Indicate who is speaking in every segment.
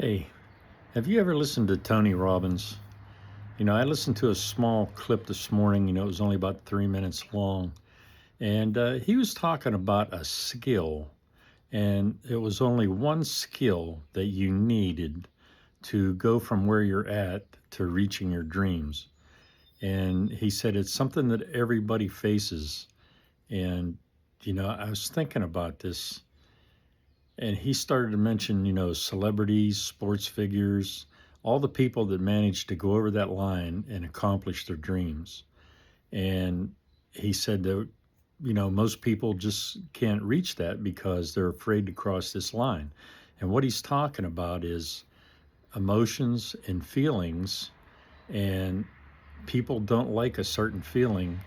Speaker 1: Hey, have you ever listened to Tony Robbins? I listened to a small clip this morning. It was only about 3 minutes long. And he was talking about a skill. And it was only one skill that you needed to go from where you're at to reaching your dreams. And he said it's something that everybody faces. And, I was thinking about this. And he started to mention, celebrities, sports figures, all the people that managed to go over that line and accomplish their dreams. And he said that, most people just can't reach that because they're afraid to cross this line. And what he's talking about is emotions and feelings, and people don't like a certain feeling,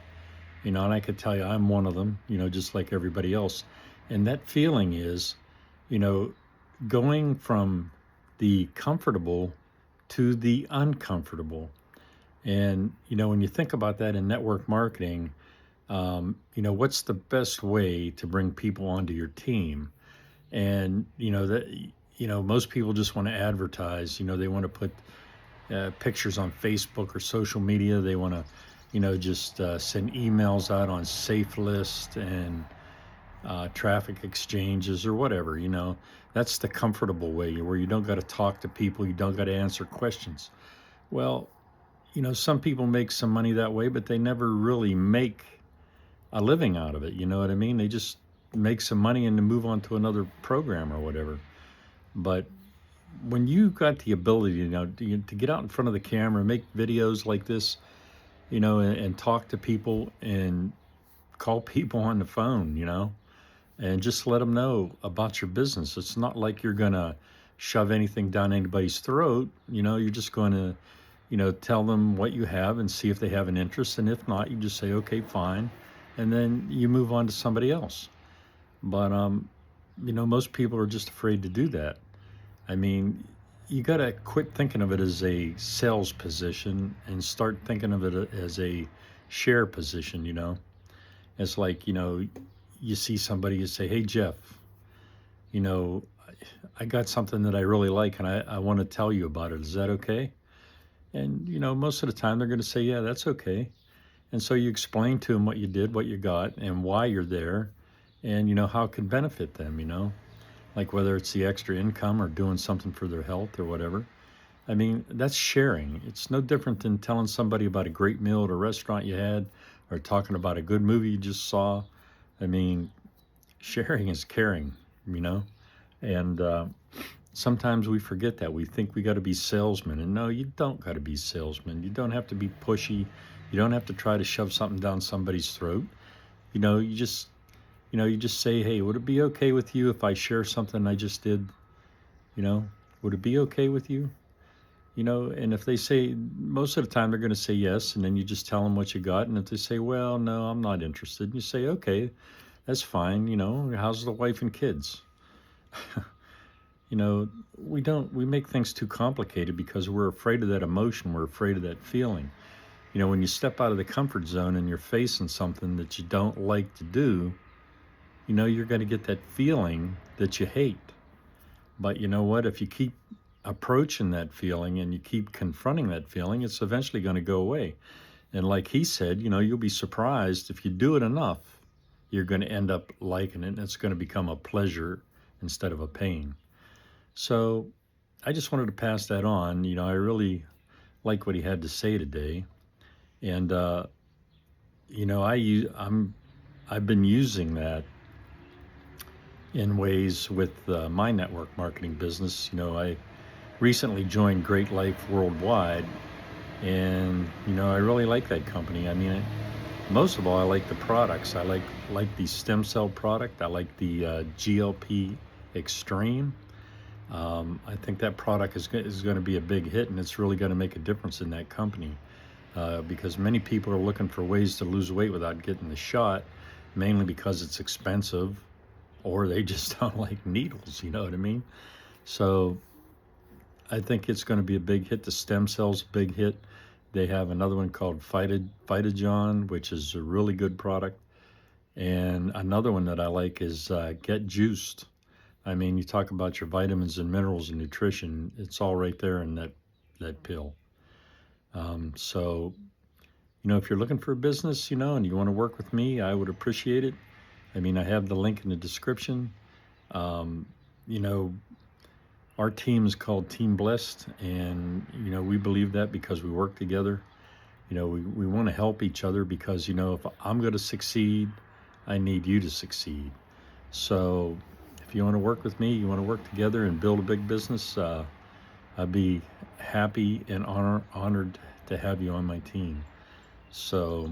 Speaker 1: and I could tell you I'm one of them, just like everybody else. And that feeling is, you know, going from the comfortable to the uncomfortable. And, when you think about that in network marketing, what's the best way to bring people onto your team? And, most people just want to advertise, they want to put pictures on Facebook or social media. They want to, just send emails out on Safe List and traffic exchanges or whatever. That's the comfortable way where you don't got to talk to people, you don't got to answer questions. Well, some people make some money that way, but they never really make a living out of it. You know what I mean? They just make some money and then move on to another program or whatever. But when you got the ability, to get out in front of the camera, make videos like this, and talk to people and call people on the phone, and just let them know about your business. It's not like you're going to shove anything down anybody's throat. You're just going to, tell them what you have and see if they have an interest. And if not, you just say, okay, fine. And then you move on to somebody else. But, most people are just afraid to do that. I mean, you got to quit thinking of it as a sales position and start thinking of it as a share position. It's like, you see somebody, you say, hey, Jeff, you know, I got something that I really like and I want to tell you about it. Is that okay? And, most of the time they're going to say, yeah, that's okay. And so you explain to them what you did, what you got, and why you're there, and, how it can benefit them, like whether it's the extra income or doing something for their health or whatever. I mean, that's sharing. It's no different than telling somebody about a great meal at a restaurant you had or talking about a good movie you just saw. I mean, sharing is caring, you know? And sometimes we forget that. We think we got to be salesmen. And no, you don't got to be salesmen. You don't have to be pushy. You don't have to try to shove something down somebody's throat. You just say, hey, would it be okay with you if I share something I just did? Would it be okay with you? And if they say, most of the time they're going to say yes, and then you just tell them what you got. And if they say, well, no, I'm not interested, you say, okay, that's fine. How's the wife and kids? We make things too complicated because we're afraid of that emotion. We're afraid of that feeling. When you step out of the comfort zone and you're facing something that you don't like to do, you're going to get that feeling that you hate. But you know what? If you keep approaching that feeling and you keep confronting that feeling, it's eventually going to go away. And like he said, you'll be surprised if you do it enough, you're going to end up liking it, and it's going to become a pleasure instead of a pain. So I just wanted to pass that on. I really like what he had to say today. And, I've been using that in ways with my network marketing business. I recently joined Great Life Worldwide, and I really like that company. I mean, most of all, I like the products. I like the stem cell product. I like the GLP Extreme. I think that product is going to be a big hit, and it's really going to make a difference in that company because many people are looking for ways to lose weight without getting the shot, mainly because it's expensive, or they just don't like needles. You know what I mean? So I think it's going to be a big hit. The stem cells, big hit. They have another one called Phytogen, which is a really good product. And another one that I like is Get Juiced. I mean, you talk about your vitamins and minerals and nutrition, it's all right there in that pill. So, if you're looking for a business, and you want to work with me, I would appreciate it. I mean, I have the link in the description. Um, you know, our team is called Team Blessed, and, we believe that because we work together. We want to help each other because, if I'm going to succeed, I need you to succeed. So if you want to work with me, you want to work together and build a big business, I'd be happy and honored to have you on my team. So,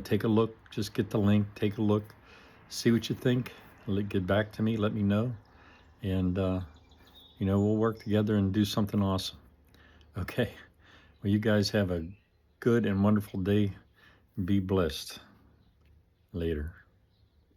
Speaker 1: take a look, just get the link, take a look, see what you think, get back to me, let me know. And, we'll work together and do something awesome. Okay. Well, you guys have a good and wonderful day. Be blessed. Later.